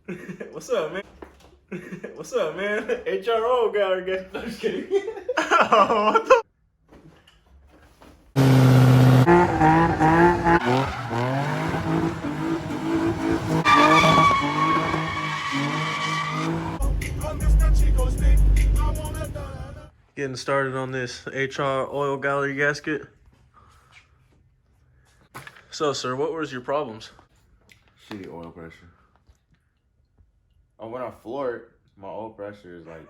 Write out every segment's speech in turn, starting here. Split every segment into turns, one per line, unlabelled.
What's up, man? What's up, man? HRO guy again. No, just kidding. Oh, what the? Getting started on this HR oil gallery gasket. So, sir, what was your problems?
Shitty oil pressure. Oh, when I floor it, my oil pressure is like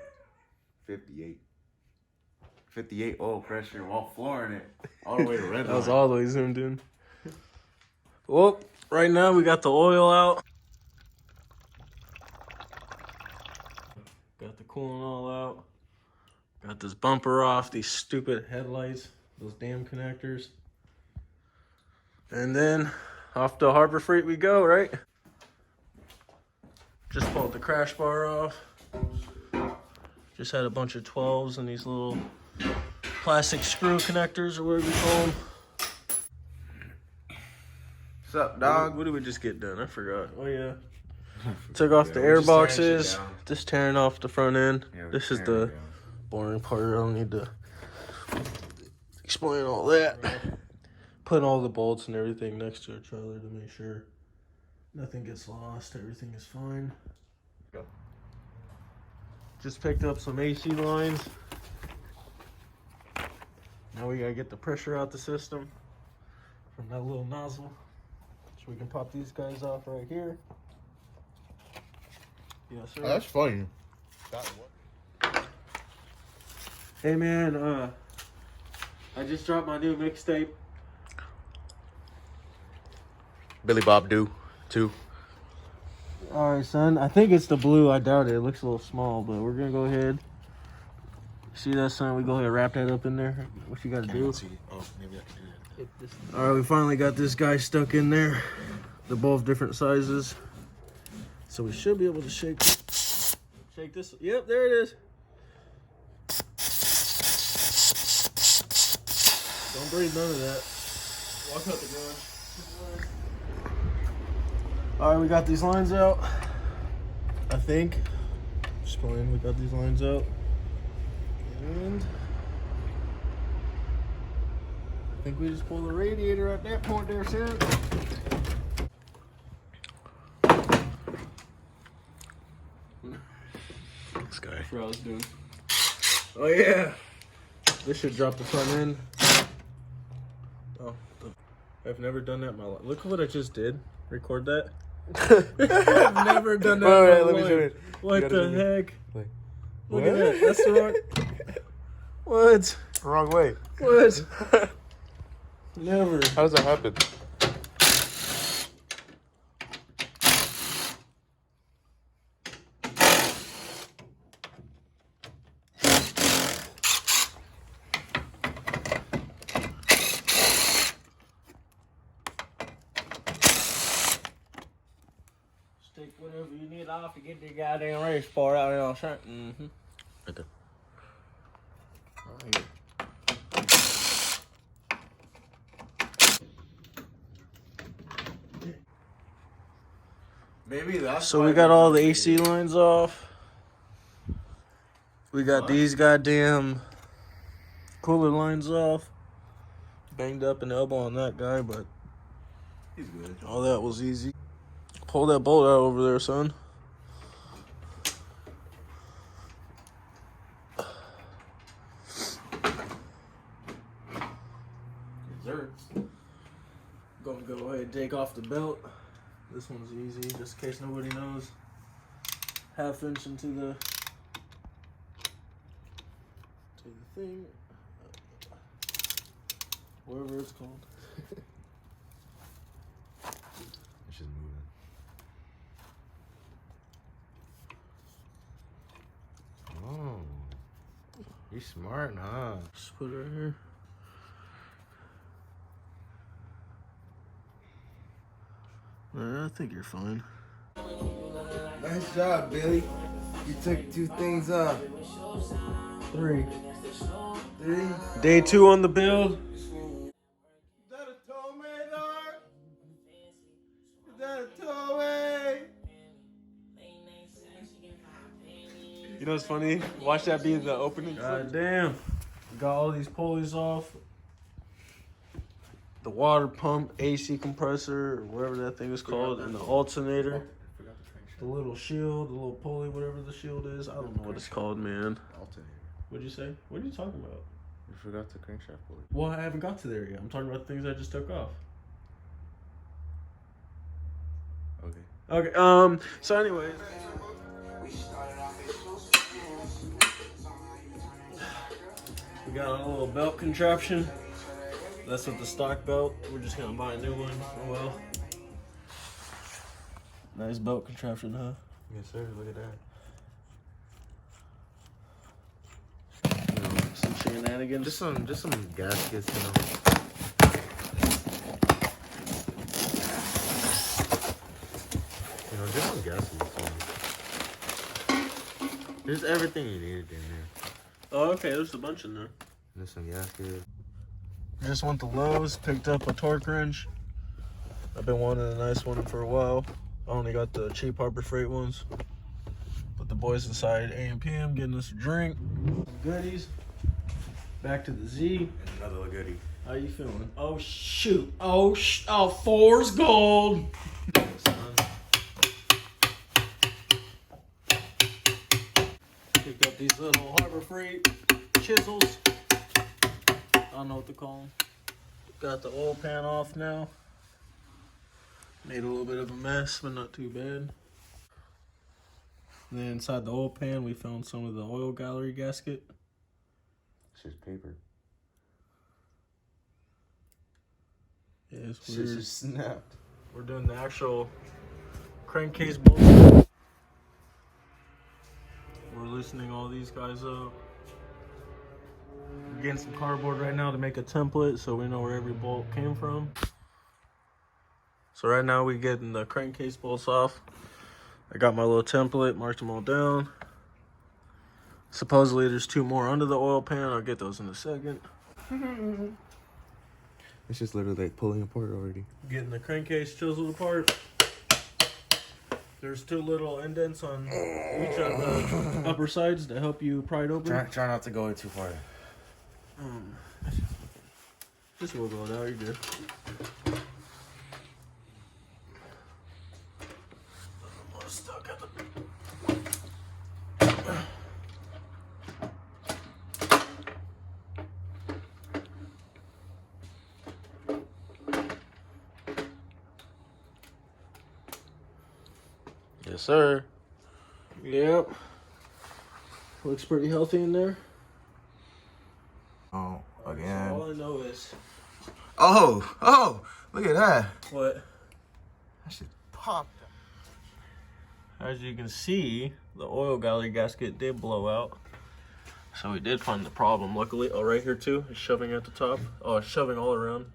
58. 58 oil pressure while flooring it all the way to red line.
That was all the way zoomed in. Well, right now we got the oil out. Got the coolant all out. Got this bumper off, these stupid headlights, those damn connectors. And then off to Harbor Freight we go, right? Just pulled the crash bar off. Just had a bunch of 12s and these little plastic screw connectors or whatever you call them.
What's up, dog?
What did we just get done? I forgot. Oh, yeah. Took off the air boxes. Just tearing off the front end.
Yeah,
this is the boring part. I don't need to explain all that. Putting all the bolts and everything next to each other to make sure nothing gets lost. Everything is fine.
Go.
Just picked up some AC lines. Now we gotta get the pressure out the system from that little nozzle. So we can pop these guys off right here. Yes, sir.
Oh, that's funny.
Hey man, I just dropped my new mixtape.
Billy Bob do too.
All right, son. I think it's the blue. I doubt it. It looks a little small, but we're gonna go ahead. See that, son? We go ahead and wrap that up in there. What you gotta do?
Oh, maybe I can do that.
All right, we finally got this guy stuck in there. They're both different sizes, so we should be able to shake this. Shake this. Yep, there it is. Don't breathe none of that. Walk out the garage. All right, we got these lines out. I think. Just playing. We got these lines out, and I think we just pull the radiator at that point there, son.
This guy.
That's what I was doing. Oh yeah. This should drop the front end. Oh, I've never done that in my life. Look what I just did. Record that. I've never done that in my
let me
life.
show you.
What the heck?
Wait.
Look at that. That's the wrong. What?
Wrong way.
What? Never.
How does that happen?
Take whatever you need off to get the goddamn race bar out of there. Mm-hmm.
Right there.
Right here.
Maybe that's
So we got all the AC lines off. We got these goddamn cooler lines off. Banged up an elbow on that guy, but
He's good.
all that was easy. Pull that bolt out over there, son.
Desserts.
Gonna go ahead and take off the belt. This one's easy, just in case nobody knows. 1/2 inch into the thing. Whatever it's called.
It's just moving. Oh, you smart, huh?
Just put it right here. I think you're fine.
Nice job, Billy. You took 2 things off.
3.
3.
Day 2 on the build.
Is that a tow, man, dog? Is that a tow,
You know what's funny? Watch that be the opening. God damn. Got all these pulleys off. The water pump, AC compressor, or whatever that thing is called, and the alternator. The little shield, the little pulley, whatever the shield is. I don't know what it's called, man.
Alternator.
What'd you say? What are you talking about?
You forgot the crankshaft pulley.
Well, I haven't got to there yet. I'm talking about the things I just took off.
Okay.
Okay, so anyways. We got a little belt contraption. That's with the stock belt. We're just gonna buy a new one. Oh well. Nice belt contraption, huh?
Yes, sir. Look at that.
Some shenanigans.
Just some gaskets, you know. Just some gaskets. There's everything you needed in there.
Oh, okay. There's a bunch in there.
There's some gaskets.
Just went to Lowe's, picked up a torque wrench. I've been wanting a nice one for a while. I only got the cheap Harbor Freight ones. Put the boys inside A&PM, getting us a drink. Some goodies. Back to the Z.
And another goodie.
How you feeling? Oh shoot! Oh four's gold. Picked up these little Harbor Freight chisels. I don't know what to call them. Got the oil pan off now. Made a little bit of a mess, but not too bad. And then inside the oil pan, we found some of the oil gallery gasket.
It's just paper.
Yeah, it's
Shit
weird.
just snapped.
We're doing the actual crankcase bolts. We're loosening all these guys up. We're getting some cardboard right now to make a template so we know where every bolt came from. So right now we're getting the crankcase bolts off. I got my little template, marked them all down. Supposedly there's 2 more under the oil pan. I'll get those in a second.
It's just literally like pulling apart already.
Getting the crankcase chiseled apart. There's 2 little indents on each of the upper sides to help you pry it open.
Try not to go too far.
This will go out, you're good. Stuck at the... Yes, sir. Yep. Looks pretty healthy in there.
Oh, again.
All I know is...
Oh, look at that.
What?
That shit popped.
As you can see, the oil gallery gasket did blow out. So we did find the problem. Luckily, oh, right here too. It's shoving at the top. Oh, it's shoving all around.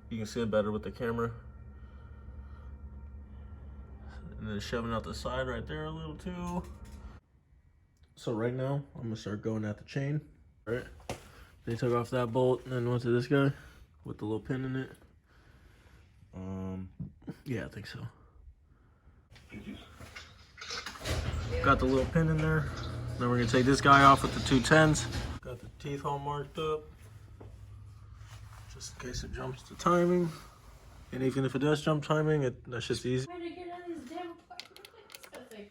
You can see it better with the camera. And then shoving out the side right there a little too. So right now, I'm gonna start going at the chain. All right. They took off that bolt and then went to this guy with the little pin in it. Yeah, I think so. Got the little pin in there. Then we're gonna take this guy off with the 210s. Got the teeth all marked up, just in case it jumps to timing. And even if it does jump timing, that's just easy.
Trying to get out of this damn apartment.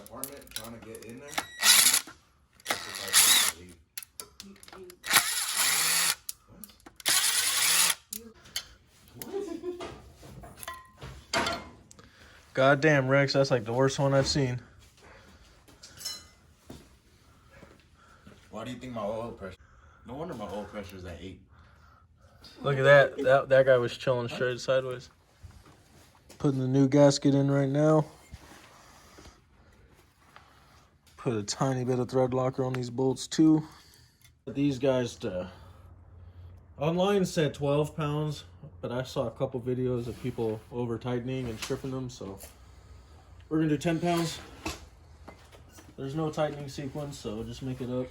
Apartment, trying to get in there.
Goddamn, Rex, that's like the worst one I've seen.
Why do you think my oil pressure? No wonder my oil pressure is at 8.
Look at that. That guy was chilling straight sideways. Putting the new gasket in right now. Put a tiny bit of thread locker on these bolts too. These guys, online said 12 pounds, but I saw a couple videos of people over tightening and stripping them, so we're gonna do 10 pounds. There's no tightening sequence, so just make it up.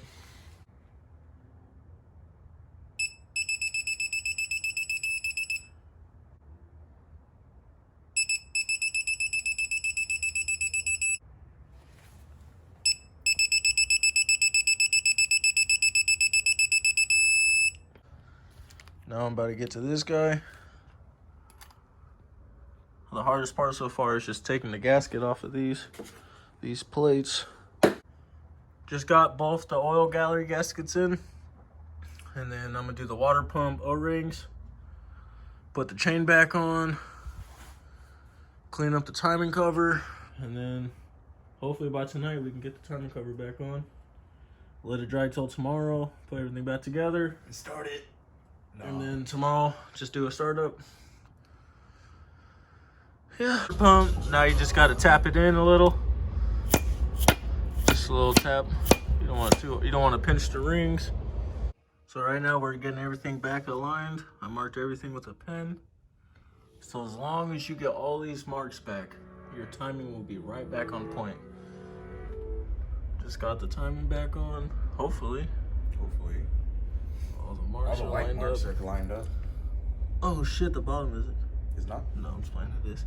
Now I'm about to get to this guy. The hardest part so far is just taking the gasket off of these plates. Just got both the oil gallery gaskets in. And then I'm gonna do the water pump O-rings. Put the chain back on. Clean up the timing cover. And then hopefully by tonight we can get the timing cover back on. Let it dry till tomorrow. Put everything back together.
And start it. No.
And then tomorrow, just do a startup. Yeah, pump. Now you just gotta tap it in a little. Just a little tap. You don't want to pinch the rings. So right now we're getting everything back aligned. I marked everything with a pen. So as long as you get all these marks back, your timing will be right back on point. Just got the timing back on. Hopefully. All the marks
All the
are
white
lined
marks
up.
are lined up.
Oh shit, the bottom isn't.
It's not?
No, I'm just playing with this.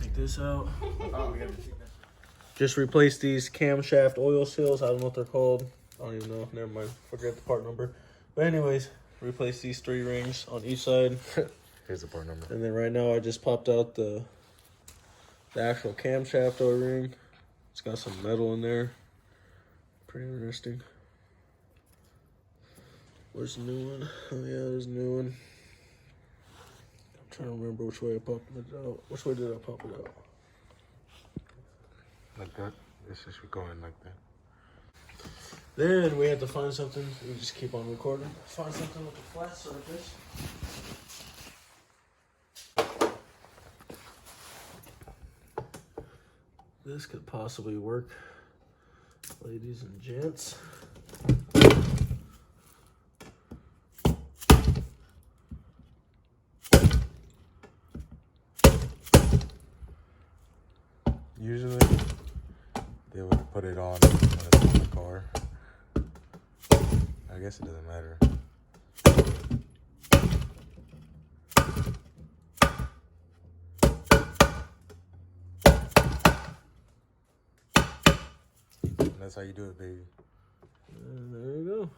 Take this out.
Oh, we got to take that.
Just replace these camshaft oil seals. I don't know what they're called. I don't even know. Never mind. Forget the part number. But anyways, replace these 3 rings on each side.
Here's the part number.
And then right now I just popped out the actual camshaft O-ring. It's got some metal in there. Pretty interesting. Where's the new one? Oh yeah, there's a new one. I'm trying to remember which way I popped it out. Which way did I pop it out?
Like that? It's just going like that.
Then we had to find something. We just keep on recording. Find something with a flat surface. This could possibly work, ladies and gents.
Usually, they would put it on when it's on the car. I guess it doesn't matter. And that's how you do it, baby.
And there you go.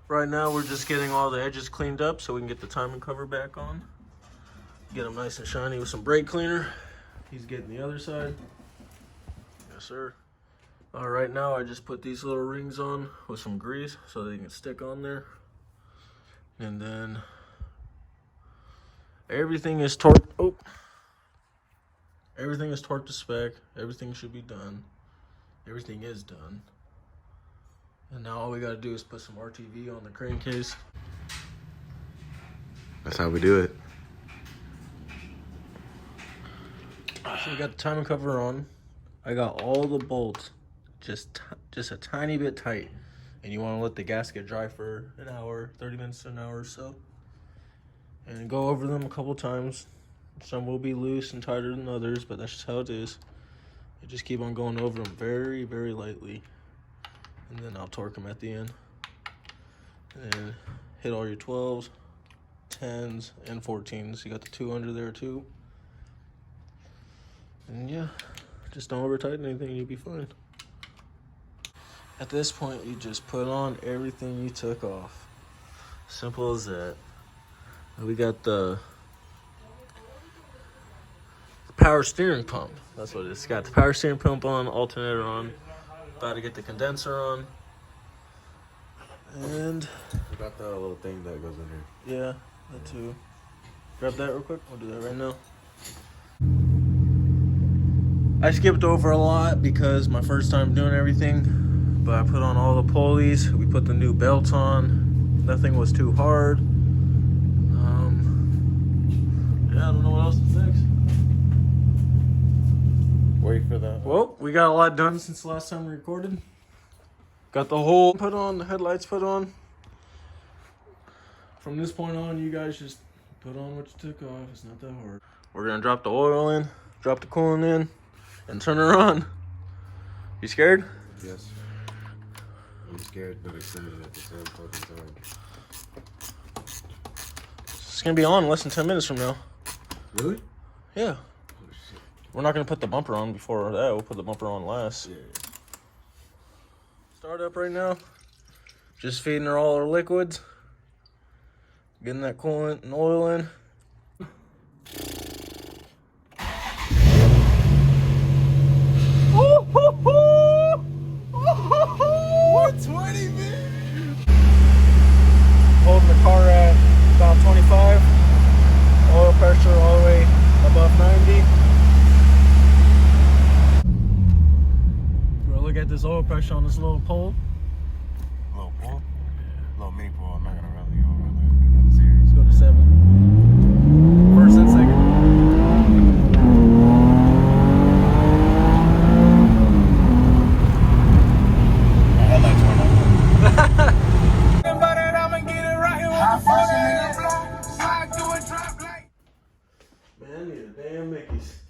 Right now, we're just getting all the edges cleaned up so we can get the timing cover back on. Get them nice and shiny with some brake cleaner. He's getting the other side. Yes, sir. Right now, I just put these little rings on with some grease so they can stick on there. And then everything is torqued. Oh, everything is torqued to spec. Everything should be done. Everything is done. And now all we gotta do is put some RTV on the crankcase.
That's how we do it.
So we got the timing cover on. I got all the bolts just a tiny bit tight. And you want to let the gasket dry for an hour, 30 minutes to an hour or so. And go over them a couple times. Some will be loose and tighter than others, but that's just how it is. You just keep on going over them very, very lightly. And then I'll torque them at the end. And hit all your 12s, 10s, and 14s. You got the 2 under there too. And yeah, just don't over tighten anything, you'll be fine. At this point, you just put on everything you took off. Simple as that. And we got the power steering pump. That's what it is. Got the power steering pump on, alternator on. About to get the condenser on. And
We got the little thing that goes in here.
yeah, that too. Grab that real quick. I'll do that right now. I skipped over a lot because my first time doing everything, but I put on all the pulleys. We put the new belts on. Nothing was too hard. Yeah, I don't know what else is next.
Wait for that.
Well, we got a lot done since the last time we recorded. Got the whole put on, the headlights put on. From this point on, you guys just put on what you took off. It's not that hard. We're gonna drop the oil in, drop the coolant in, and turn her on. You scared?
Yes. I'm scared but excited at the same fucking time.
It's gonna be on in less than 10 minutes from now.
Really?
Yeah.
Oh shit.
We're not gonna put the bumper on before that. We'll put the bumper on last.
Yeah.
Start up right now. Just feeding her all her liquids. Getting that coolant and oil in.
120, man.
Holding the car at about 25. Oil pressure all the way above 90. Bro, look at this oil pressure on this little pole.
Little pull? Little mini pull. I'm not gonna really do another series.
Let's go to 7. First and second. Man, I need a damn Mickey's.